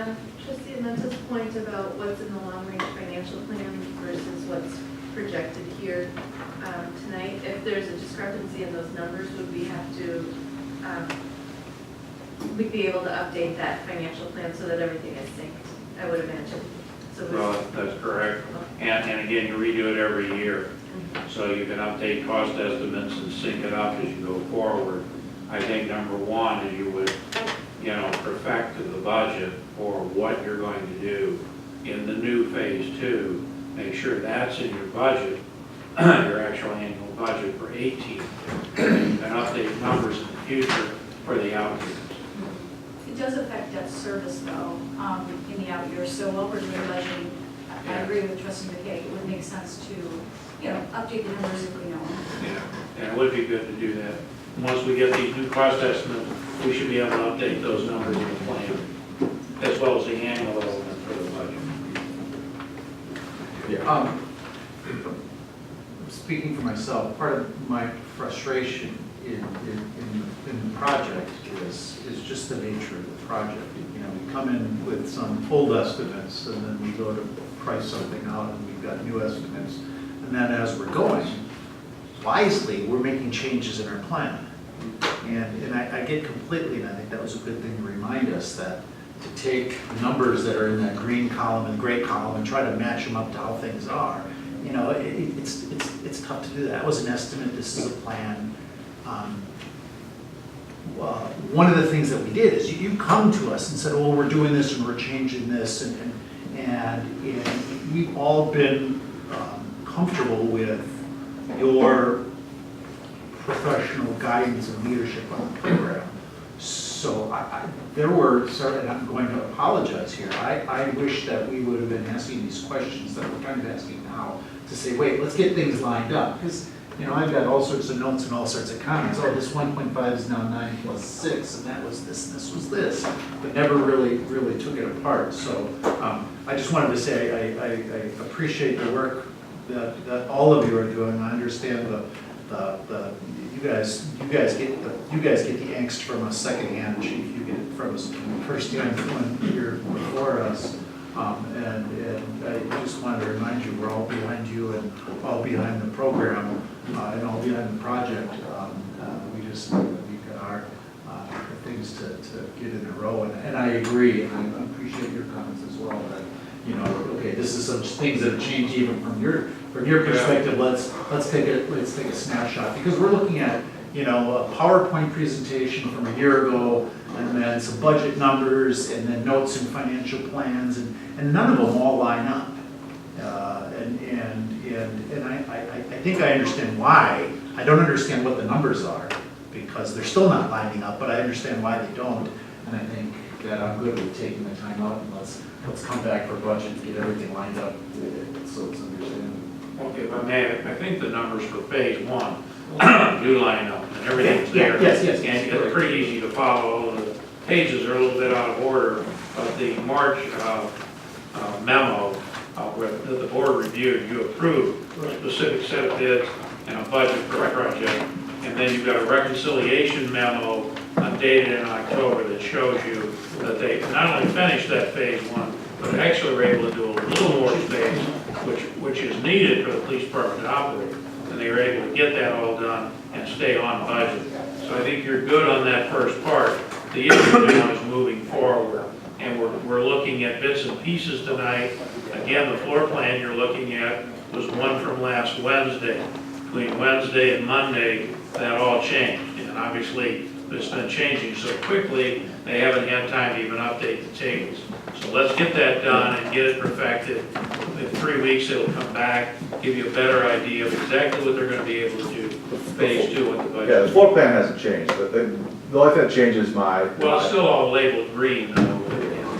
Trustee Amenta's point about what's in the long-range financial plan versus what's projected here tonight, if there's a discrepancy in those numbers, would we have to, we'd be able to update that financial plan so that everything is synced, I would imagine. So Well, that's correct. And again, you redo it every year. So you can update cost estimates and sync it up as you go forward. I think number one is you would, perfect the budget for what you're going to do in the new phase 2. Make sure that's in your budget, your actual annual budget for 18. And you can update numbers in the future for the out years. It does affect debt service though, in the out years. So while we're doing budgeting, I agree with Trustee McKay. It would make sense to, update the numbers if we know them. Yeah, and it would be good to do that. Once we get these new cost estimates, we should be able to update those numbers in the plan, as well as the annual element for the budget. Yeah. Speaking for myself, part of my frustration in the project is just the nature of the project. We come in with some old estimates, and then we go to price something out, and we've got new estimates. And then as we're going, wisely, we're making changes in our plan. And I get completely, and I think that was a good thing to remind us that to take the numbers that are in that green column and gray column and try to match them up to how things are, it's tough to do that. That was an estimate, this is a plan. One of the things that we did is you come to us and said, oh, we're doing this and we're changing this, and we've all been comfortable with your professional guidance and leadership on the program. So there were, and I'm going to apologize here, I wish that we would have been asking these questions that we're kind of asking now to say, wait, let's get things lined up. Because, I've got all sorts of notes and all sorts of comments. Oh, this 1.5 is now 9 plus 6, and that was this, and this was this, but never really took it apart. So I just wanted to say I appreciate the work that all of you are doing. I understand you guys get the angst from us secondhand, Chief. You get it from us firsthand when you're before us. And I just wanted to remind you, we're all behind you and all behind the program and all behind the project. We've got our things to get in a row. And I agree, and I appreciate your comments as well. That okay, this is some things that have changed even from your perspective. Let's take a snapshot, because we're looking at a PowerPoint presentation from a year ago, and then some budget numbers, and then notes and financial plans, and none of them all line up. And I think I understand why. I don't understand what the numbers are, because they're still not lining up, but I understand why they don't. And I think that I'm good with taking the time out, and let's come back for budget and get everything lined up so it's understandable. Okay, but man, I think the numbers for phase 1 do line up, and everything's there. Yes. And it's pretty easy to follow. The pages are a little bit out of order, but the March memo where the board reviewed, you approved a specific set of bids and a budget for a project. And then you've got a reconciliation memo dated in October that shows you that they not only finished that phase 1, but actually were able to do a little more space, which is needed for the police department to operate. And they were able to get that all done and stay on budget. So I think you're good on that first part. The issue now is moving forward. And we're looking at bits and pieces tonight. Again, the floor plan you're looking at was one from last Wednesday. Between Wednesday and Monday, that all changed. And obviously, it's been changing so quickly, they haven't had time to even update the tables. So let's get that done and get it perfected. In 3 weeks, it'll come back, give you a better idea of exactly what they're going to be able to do phase 2 with the budget. Yeah, the floor plan hasn't changed, but the only thing that changes Well, it's still all labeled green, though.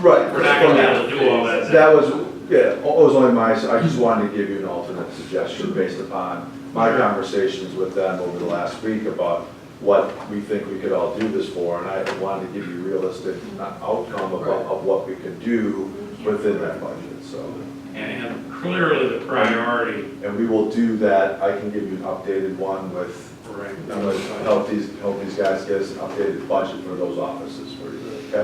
Right. We're not going to be able to do all that. That was, it was only I just wanted to give you an alternate suggestion based upon my conversations with them over the last week about what we think we could all do this for, and I wanted to give you a realistic outcome of what we could do within that budget. So, and clearly the priority. And we will do that. I can give you an updated one with. Right. I'm going to help these guys get us an updated budget for those offices for you. Okay?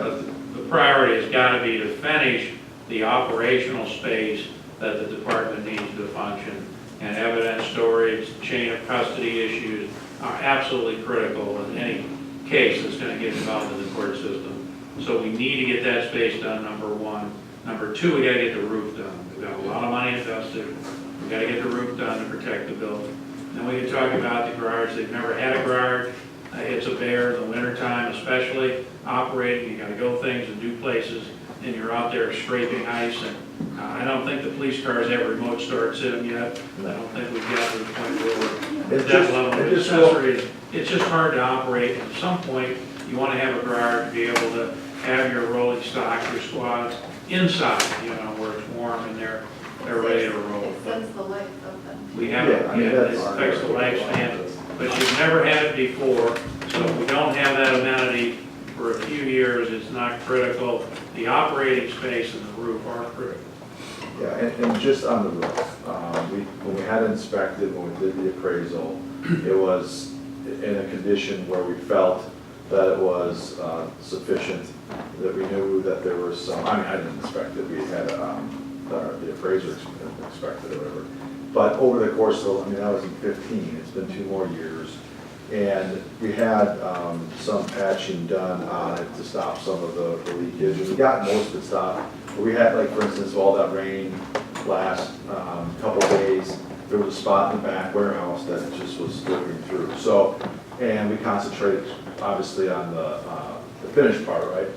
The priority has got to be to finish the operational space that the department needs to function. And evidence storage, chain of custody issues are absolutely critical in any case that's going to get involved in the court system. So we need to get that space done, number one. Number two, we got to get the roof done. We've got a lot of money invested. We got to get the roof done to protect the building. Then we can talk about the garage. They've never had a garage. It's a bear in the wintertime, especially operating. You got to go things and do places, and you're out there scraping ice. And I don't think the police cars have remote starts in them yet. I don't think we've got to the point where we're at that level of accessories. It's just hard to operate. At some point, you want to have a garage to be able to have your rolling stock, your squads inside, where it's warm and they're ready to roll. It extends the life of them. We haven't, Yeah, I mean, it that's- affects the lifespan, but you've never had it before, so if we don't have that amenity for a few years, it's not critical. The operating space and the roof are critical. Yeah, and just on the roof, when we had it inspected, when we did the appraisal, it was in a condition where we felt that it was sufficient, that we knew that there was some, I didn't inspect it, we had the appraiser inspected or whatever. But over the course of, that was in 15, it's been 2 more years. And we had some patching done on it to stop some of the leakage. And we got most of it stopped. But we had, like, for instance, all that rain last couple of days, there was a spot in the back warehouse that just was slipping through. So, and we concentrated obviously on the finished part, right?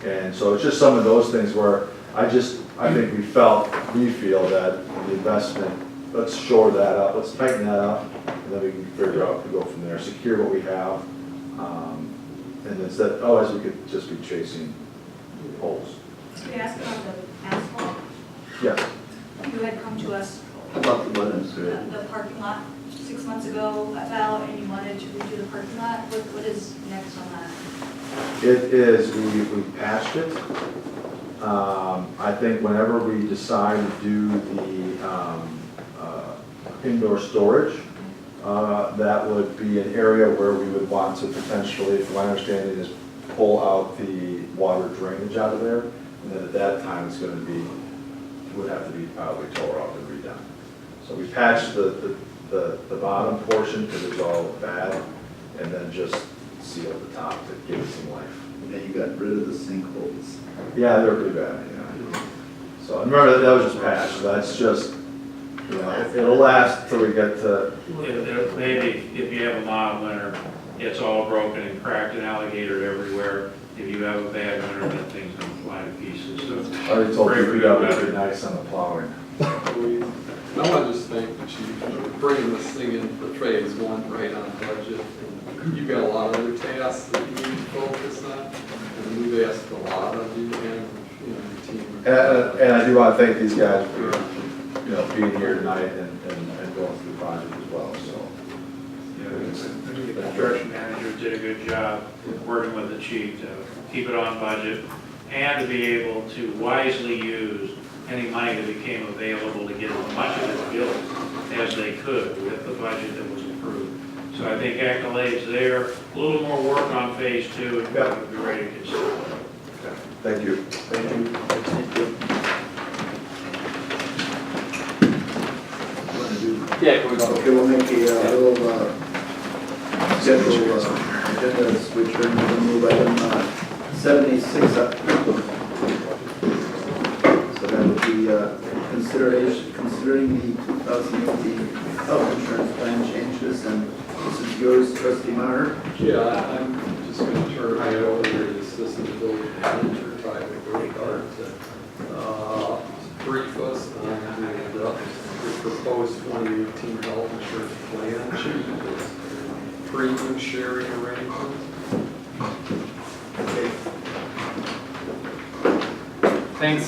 And so it's just some of those things where I think we feel that the investment, let's shore that up, let's tighten that up, and then we can figure out to go from there, secure what we have. And instead, otherwise we could just be chasing holes. Can I ask about the asphalt? Yes. You had come to us, About the buttons, the parking lot 6 months ago about, and you wanted to redo the parking lot. What is next on that? It is, we patched it. I think whenever we decide to do the indoor storage, that would be an area where we would want to potentially, if my understanding is, pull out the water drainage out of there. And then at that time, it's going to be, would have to be probably tore up and redone. So we patched the bottom portion because it was all bad, and then just sealed the top to give it some life. Yeah, you got rid of the sinkholes. Yeah, they were pretty bad, yeah. So, and remember, that was just patch, so that's just, it'll last till we get to, Maybe if you have a mild winter, it's all broken and cracked and alligator everywhere. If you have a bad winter, then things don't fly to pieces, so. I already told you, we got to be nice on the plowing. I want to just thank the chief for bringing this thing in for phase 1 right on budget. And you've got a lot of other tasks that you need to focus on, and we've asked a lot of you and your team. And I do want to thank these guys for, being here tonight and going through the project as well, so. The construction managers did a good job working with the chief to keep it on budget and to be able to wisely use any money that became available to get as much of it built as they could with the budget that was approved. So I think accolades there, a little more work on phase 2, and we'll be ready to consider. Thank you. Thank you. Thank you. Want to do? Yeah, can we go? Okay, we'll make a little schedule agenda switch here, and we'll move item 76 up. So that would be considering the 2018 health insurance plan changes, and this is yours, trustee Meyer. Yeah, I'm just going to turn it over to the assistant building manager, try to go cards and brief us on the proposed 2018 health insurance plan changes, premium sharing arrangements. Okay. Thanks.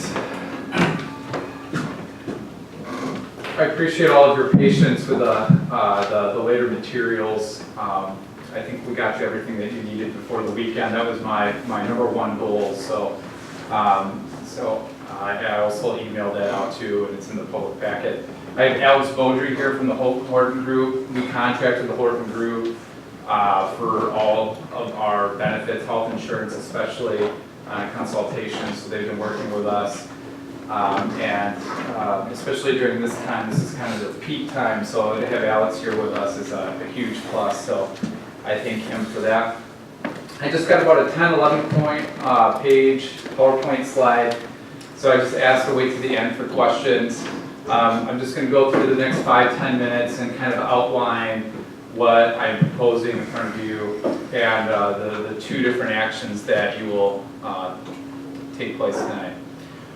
I appreciate all of your patience with the later materials. I think we got you everything that you needed before the weekend. That was my number one goal. So I also emailed that out too, and it's in the public packet. I have Alex Beaudry here from the Horton Group. We contract with the Horton Group for all of our benefits, health insurance especially. consultation, so they've been working with us. Especially during this time, this is kind of the peak time, so to have Alex here with us is a huge plus, so I thank him for that. I just got about a 10, 11 point page PowerPoint slide, so I just asked to wait to the end for questions. I'm just going to go through the next 5-10 minutes and kind of outline what I'm proposing in front of you and the 2 different actions that you will take place tonight.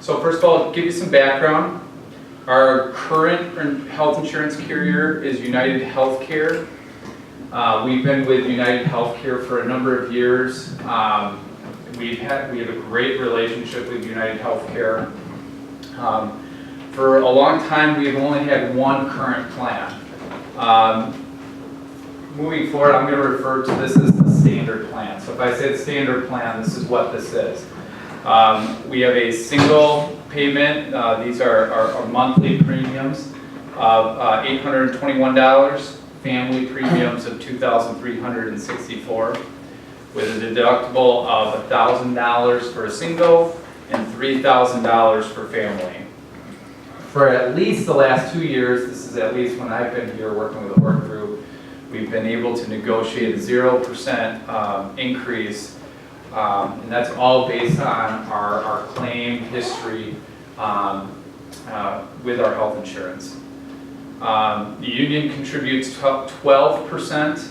So first of all, give you some background. Our current health insurance carrier is United Healthcare. We've been with United Healthcare for a number of years. We have a great relationship with United Healthcare. For a long time, we've only had one current plan. Moving forward, I'm going to refer to this as the standard plan. So if I say the standard plan, this is what this is. We have a single payment. These are our monthly premiums of $821, family premiums of $2,364, with a deductible of $1,000 for a single and $3,000 for family. For at least the last 2 years, this is at least when I've been here working with the work group, we've been able to negotiate a 0% increase, and that's all based on our claim history with our health insurance. The union contributes 12%.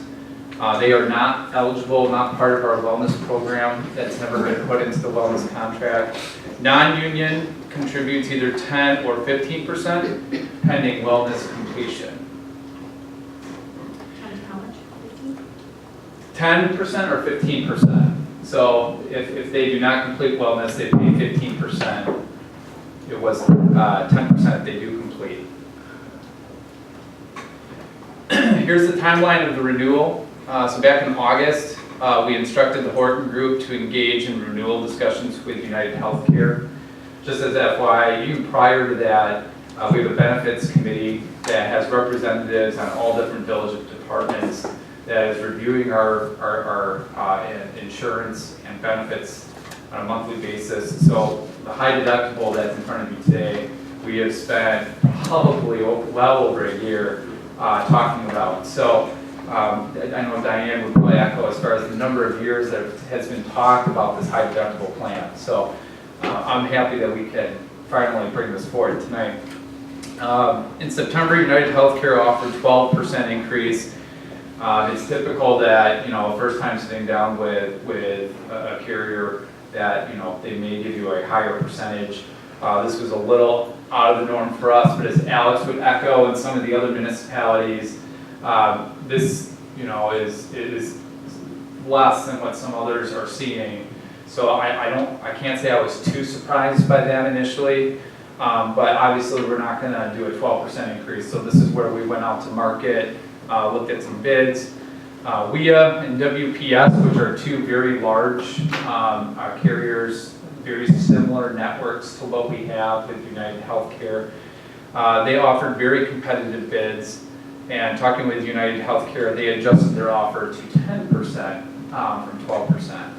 They are not eligible, not part of our wellness program. That's never been put into the wellness contract. Non-union contributes either 10 or 15%, pending wellness completion. How much? 10% or 15%. So if they do not complete wellness, they pay 15%. It was 10% if they do complete. Here's the timeline of the renewal. So back in August, we instructed the Horton Group to engage in renewal discussions with United Healthcare. Just as FYI, even prior to that, we have a benefits committee that has representatives on all different village departments that is reviewing our insurance and benefits on a monthly basis. So the high deductible that's in front of you today, we have spent probably well over a year talking about. So I know Diane would probably echo as far as the number of years that has been talked about this high deductible plan. So I'm happy that we can finally bring this forward tonight. In September, United Healthcare offered 12% increase. It's typical that, first time sitting down with a carrier that, they may give you a higher percentage. This was a little out of the norm for us, but as Alex would echo in some of the other municipalities, this, is less than what some others are seeing. So I can't say I was too surprised by that initially, but obviously we're not going to do a 12% increase. So this is where we went out to market, looked at some bids. WIA and WPS, which are 2 very large carriers, very similar networks to what we have with United Healthcare. They offered very competitive bids, and talking with United Healthcare, they adjusted their offer to 10% from 12%.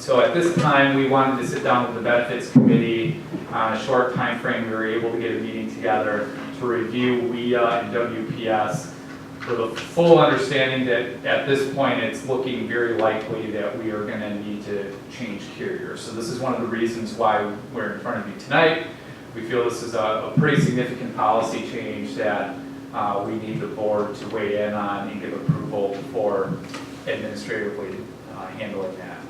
So at this time, we wanted to sit down with the benefits committee on a short time frame. We were able to get a meeting together to review WIA and WPS with a full understanding that at this point, it's looking very likely that we are going to need to change carriers. So this is one of the reasons why we're in front of you tonight. We feel this is a pretty significant policy change that we need the board to weigh in on and give approval before administratively handling that.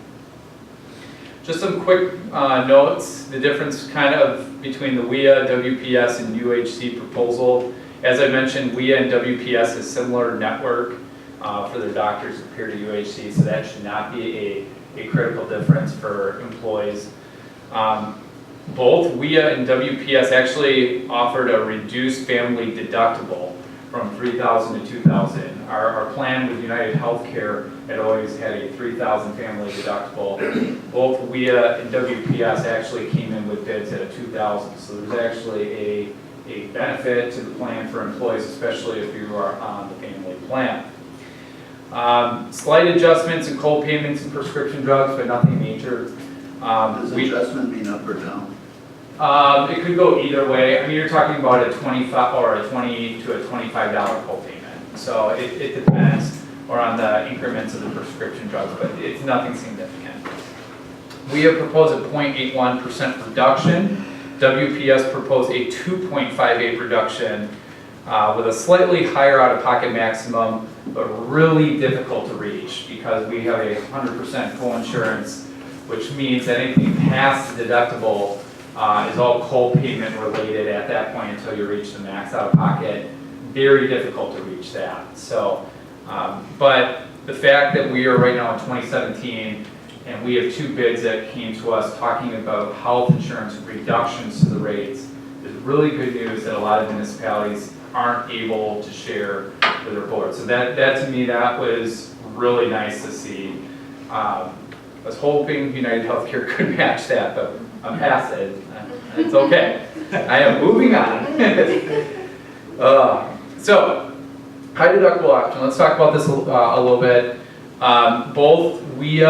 Just some quick notes, the difference kind of between the WIA, WPS, and UHC proposal. As I mentioned, WIA and WPS is similar network for their doctors compared to UHC, so that should not be a critical difference for employees. Both WIA and WPS actually offered a reduced family deductible from $3,000 to $2,000. Our plan with United Healthcare had always had a $3,000 family deductible. Both WIA and WPS actually came in with bids at a $2,000. So there's actually a benefit to the plan for employees, especially if you are on the family plan. Slight adjustments in co-payments and prescription drugs, but nothing major. Does We, adjustment mean up or down? it could go either way. I mean, you're talking about a 25 or a 20 to a $25 copayment. So it depends, or on the increments of the prescription drugs, but it's nothing significant. We have proposed a 0.81% reduction. WPS proposed a 2.58 reduction with a slightly higher out-of-pocket maximum, but really difficult to reach because we have a 100% co-insurance, which means that anything past the deductible is all co-payment related at that point until you reach the max out-of-pocket. Very difficult to reach that. So, but the fact that we are right now in 2017 and we have 2 bids that came to us talking about health insurance reductions to the rates is really good news that a lot of municipalities aren't able to share with their board. So that to me, that was really nice to see. I was hoping United Healthcare could match that, but I'm past it. It's okay. I am moving on. So, high deductible option. Let's talk about this a little bit. Both we